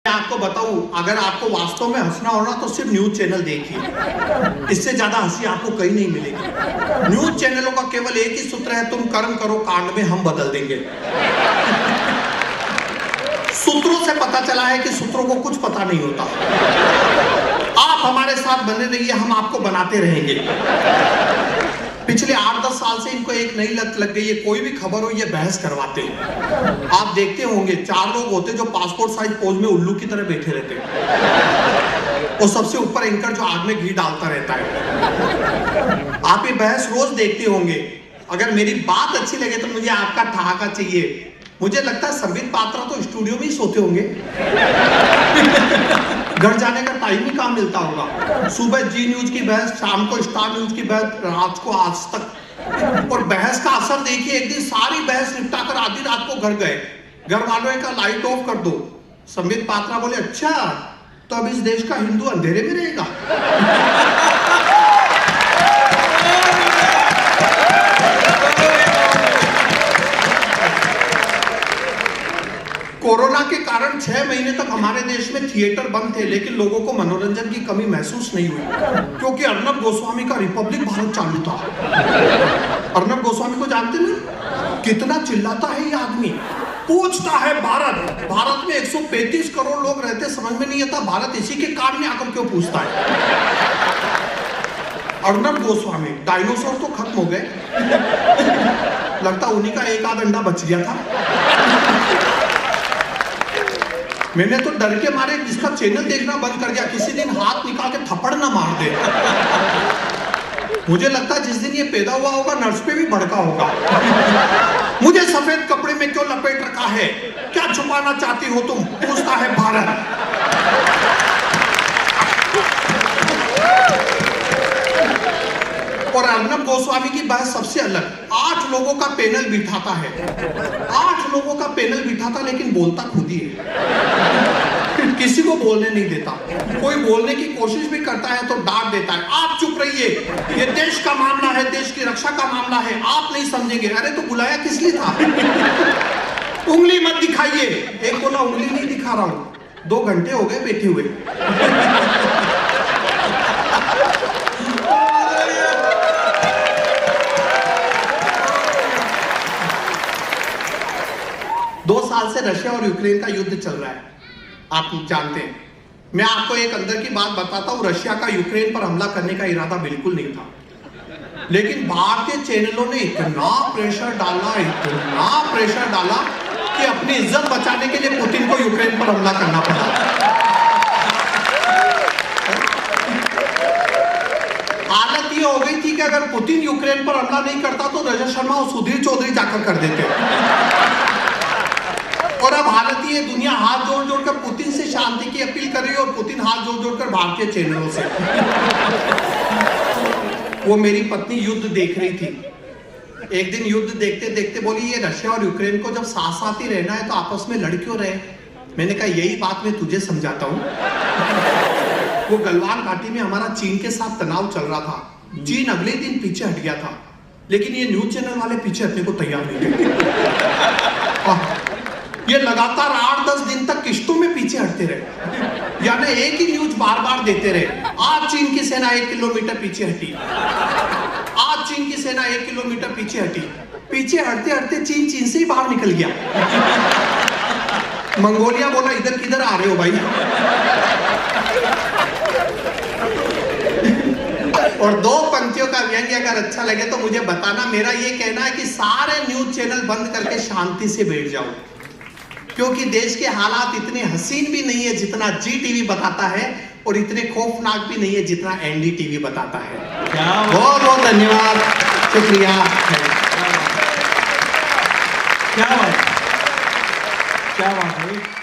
मैं आपको बताऊं, अगर आपको वास्तव में हंसना हो ना तो सिर्फ न्यूज चैनल देखिए, इससे ज्यादा हंसी आपको कहीं नहीं मिलेगी। न्यूज चैनलों का केवल एक ही सूत्र है, तुम कर्म करो कांड में हम बदल देंगे। सूत्रों से पता चला है कि सूत्रों को कुछ पता नहीं होता। आप हमारे साथ बने रहिए, हम आपको बनाते रहेंगे। पिछले 8-10 साल से इनको एक नई लत लग गई है, कोई भी खबर हो ये बहस करवाते हैं। आप देखते होंगे 4 लोग होते जो पासपोर्ट साइज पोज में उल्लू की तरह बैठे रहते हैं, और सबसे ऊपर एंकर जो आग में घी डालता रहता है। आप ये बहस रोज देखते होंगे। अगर मेरी बात अच्छी लगे तो मुझे आपका ठहाका चाहिए। मुझे लगता है संबित पात्रा तो स्टूडियो में ही सोते होंगे। घर जाने का टाइम ही कहाँ मिलता होगा। सुबह जी न्यूज की बहस, शाम को स्टार न्यूज की बहस, रात को आज तक। और बहस का असर देखिए, एक दिन सारी बहस निपटाकर आधी रात को घर गए। घर वालों ने कहा लाइट ऑफ कर दो। संबित पात्रा बोले अच्छा, तो अब इस देश का हिंदू अंधेरे में रहेगा। कोरोना के कारण 6 महीने तक हमारे देश में थिएटर बंद थे, लेकिन लोगों को मनोरंजन की कमी महसूस नहीं हुई, क्योंकि अर्नब गोस्वामी का रिपब्लिक भारत चालू था। अर्नब गोस्वामी को जानते ना, कितना चिल्लाता है ये आदमी, पूछता है भारत में 135 करोड़ लोग रहते, समझ में नहीं आता भारत इसी के कार्ड में आकर क्यों पूछता है। अर्नब गोस्वामी, डायनासोर तो खत्म हो गए, लगता उन्हीं का एक आध अंडा बच गया था। मैंने तो डर के मारे जिसका चैनल देखना बंद कर दिया, किसी दिन हाथ निकाल के थप्पड़ ना मार दे। मुझे लगता है जिस दिन ये पैदा हुआ होगा नर्स पे भी भड़का होगा। मुझे सफेद कपड़े में क्यों लपेट रखा है, क्या छुपाना चाहती हो तुम, पूछता है भारत। और अर्नब गोस्वामी की बात सबसे अलग, 8 लोगों का पैनल बिठाता है, 8 लोगों का पैनल बिठाता, लेकिन बोलता खुद ही है। किसी को बोलने नहीं देता, कोई बोलने की कोशिश भी करता है तो डांट देता है, आप चुप रहिए, ये देश का मामला है, देश की रक्षा का मामला है, आप नहीं समझेंगे। अरे तो बुलाया किस लिए था। उंगली मत दिखाइए। एक बोला उंगली नहीं दिखा रहा हूं, 2 घंटे हो गए बैठे हुए। 2 साल से रशिया और यूक्रेन का युद्ध चल रहा है, आप जानते हैं। मैं आपको एक अंदर की बात बताता हूं, रशिया का यूक्रेन पर हमला करने का इरादा बिल्कुल नहीं था, लेकिन भारतीय चैनलों ने इतना प्रेशर डाला कि अपनी इज्जत बचाने के लिए पुतिन को यूक्रेन पर हमला करना पड़ा। हालत ये हो गई थी कि अगर पुतिन यूक्रेन पर हमला नहीं करता तो रजत शर्मा और सुधीर चौधरी जाकर कर देते। और अब हालत ये, दुनिया हाथ जोड़ जोड़कर पुतिन से शांति की अपील कर रही है, और पुतिन हाथ जोड़ जोड़कर भारतीय चैनलों से। वो मेरी पत्नी युद्ध देख रही थी, एक दिन युद्ध देखते देखते बोली ये रशिया और यूक्रेन को जब साथ साथ ही रहना है तो आपस में लड़ क्यों रहे। मैंने कहा यही बात मैं तुझे समझाता हूँ। वो गलवान घाटी में हमारा चीन के साथ तनाव चल रहा था, चीन अगले दिन पीछे हट गया था, लेकिन ये न्यूज चैनल वाले पीछे हटने को तैयार नहीं थे। ये लगातार 8-10 दिन तक किश्तों में पीछे हटते रहे, यानी एक ही न्यूज बार बार देते रहे। आज चीन की सेना 1 किलोमीटर पीछे हटी, आज चीन की सेना 1 किलोमीटर पीछे हटी। पीछे हटते हटते चीन से ही बाहर निकल गया। मंगोलिया बोला इधर किधर आ रहे हो भाई। और 2 पंक्तियों का व्यंग्य अगर अच्छा लगे तो मुझे बताना। मेरा ये कहना है कि सारे न्यूज चैनल बंद करके शांति से बैठ जाओ, क्योंकि देश के हालात इतने हसीन भी नहीं है जितना जी टीवी बताता है, और इतने खौफनाक भी नहीं है जितना एनडीटीवी बताता है। बहुत बहुत धन्यवाद, शुक्रिया। क्या बात है।